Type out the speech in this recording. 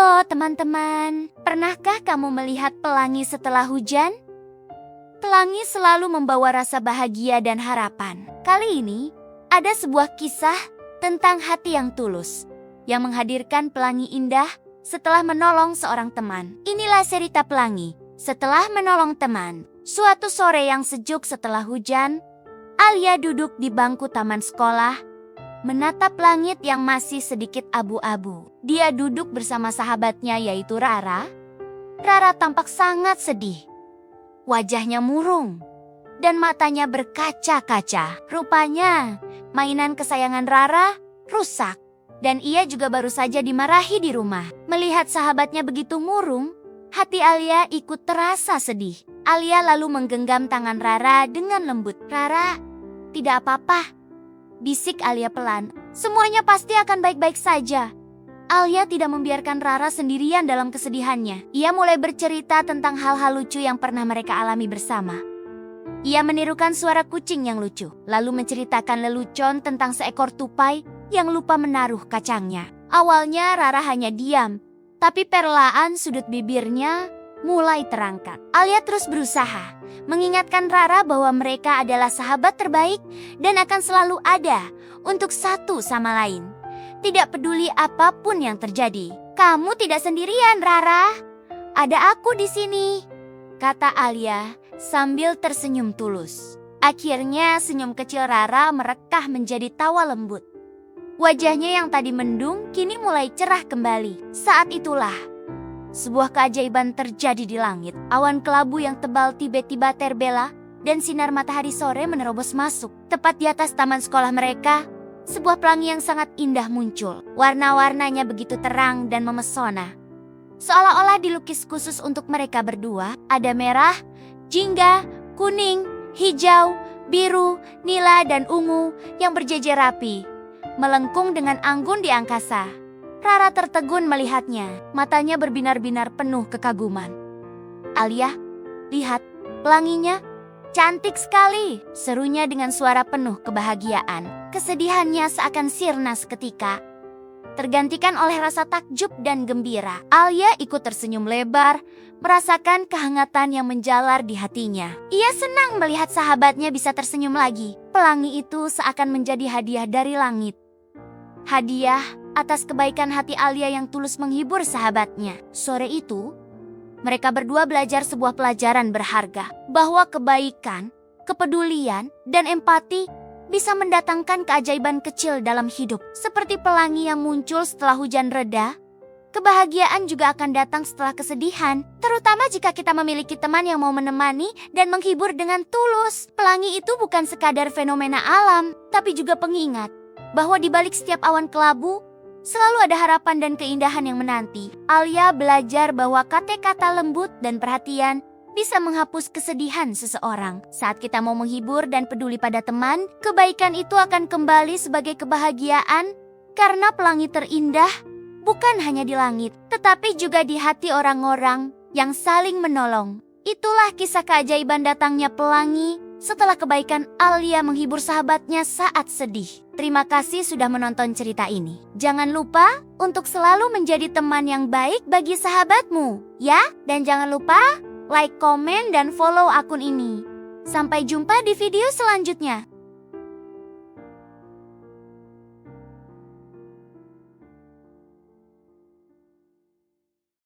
Halo teman-teman, pernahkah kamu melihat pelangi setelah hujan? Pelangi selalu membawa rasa bahagia dan harapan. Kali ini, ada sebuah kisah tentang hati yang tulus, yang menghadirkan pelangi indah setelah menolong seorang teman. Inilah cerita pelangi setelah menolong teman. Suatu sore yang sejuk setelah hujan, Alia duduk di bangku taman sekolah, menatap langit yang masih sedikit abu-abu. Dia duduk bersama sahabatnya yaitu Rara. Rara tampak sangat sedih. Wajahnya murung dan matanya berkaca-kaca. Rupanya mainan kesayangan Rara rusak dan ia juga baru saja dimarahi di rumah. Melihat sahabatnya begitu murung, hati Alia ikut terasa sedih. Alia lalu menggenggam tangan Rara dengan lembut. "Rara, tidak apa-apa," bisik Alia pelan. "Semuanya pasti akan baik-baik saja." Alia tidak membiarkan Rara sendirian dalam kesedihannya. Ia mulai bercerita tentang hal-hal lucu yang pernah mereka alami bersama. Ia menirukan suara kucing yang lucu, lalu menceritakan lelucon tentang seekor tupai yang lupa menaruh kacangnya. Awalnya Rara hanya diam, tapi perlahan sudut bibirnya mulai terangkat. Alia terus berusaha mengingatkan Rara bahwa mereka adalah sahabat terbaik dan akan selalu ada untuk satu sama lain. Tidak peduli apapun yang terjadi. "Kamu tidak sendirian, Rara. Ada aku di sini," kata Alia sambil tersenyum tulus. Akhirnya senyum kecil Rara merekah menjadi tawa lembut. Wajahnya yang tadi mendung kini mulai cerah kembali. Saat itulah sebuah keajaiban terjadi di langit. Awan kelabu yang tebal tiba-tiba terbelah dan sinar matahari sore menerobos masuk. Tepat di atas taman sekolah mereka, sebuah pelangi yang sangat indah muncul. Warna-warnanya begitu terang dan memesona, seolah-olah dilukis khusus untuk mereka berdua. Ada merah, jingga, kuning, hijau, biru, nila, dan ungu yang berjejer rapi, melengkung dengan anggun di angkasa. Rara tertegun melihatnya, matanya berbinar-binar penuh kekaguman. "Alia, lihat pelanginya, cantik sekali," serunya dengan suara penuh kebahagiaan. Kesedihannya seakan sirna seketika, tergantikan oleh rasa takjub dan gembira. Alia ikut tersenyum lebar, merasakan kehangatan yang menjalar di hatinya. Ia senang melihat sahabatnya bisa tersenyum lagi. Pelangi itu seakan menjadi hadiah dari langit. Hadiah atas kebaikan hati Alia yang tulus menghibur sahabatnya. Sore itu, mereka berdua belajar sebuah pelajaran berharga, bahwa kebaikan, kepedulian, dan empati bisa mendatangkan keajaiban kecil dalam hidup. Seperti pelangi yang muncul setelah hujan reda, kebahagiaan juga akan datang setelah kesedihan, terutama jika kita memiliki teman yang mau menemani dan menghibur dengan tulus. Pelangi itu bukan sekadar fenomena alam, tapi juga pengingat bahwa di balik setiap awan kelabu, selalu ada harapan dan keindahan yang menanti. Alia belajar bahwa kata-kata lembut dan perhatian bisa menghapus kesedihan seseorang. Saat kita mau menghibur dan peduli pada teman, kebaikan itu akan kembali sebagai kebahagiaan, karena pelangi terindah bukan hanya di langit, tetapi juga di hati orang-orang yang saling menolong. Itulah kisah keajaiban datangnya pelangi setelah kebaikan Alia menghibur sahabatnya saat sedih. Terima kasih sudah menonton cerita ini. Jangan lupa untuk selalu menjadi teman yang baik bagi sahabatmu, ya. Dan jangan lupa like, komen, dan follow akun ini. Sampai jumpa di video selanjutnya.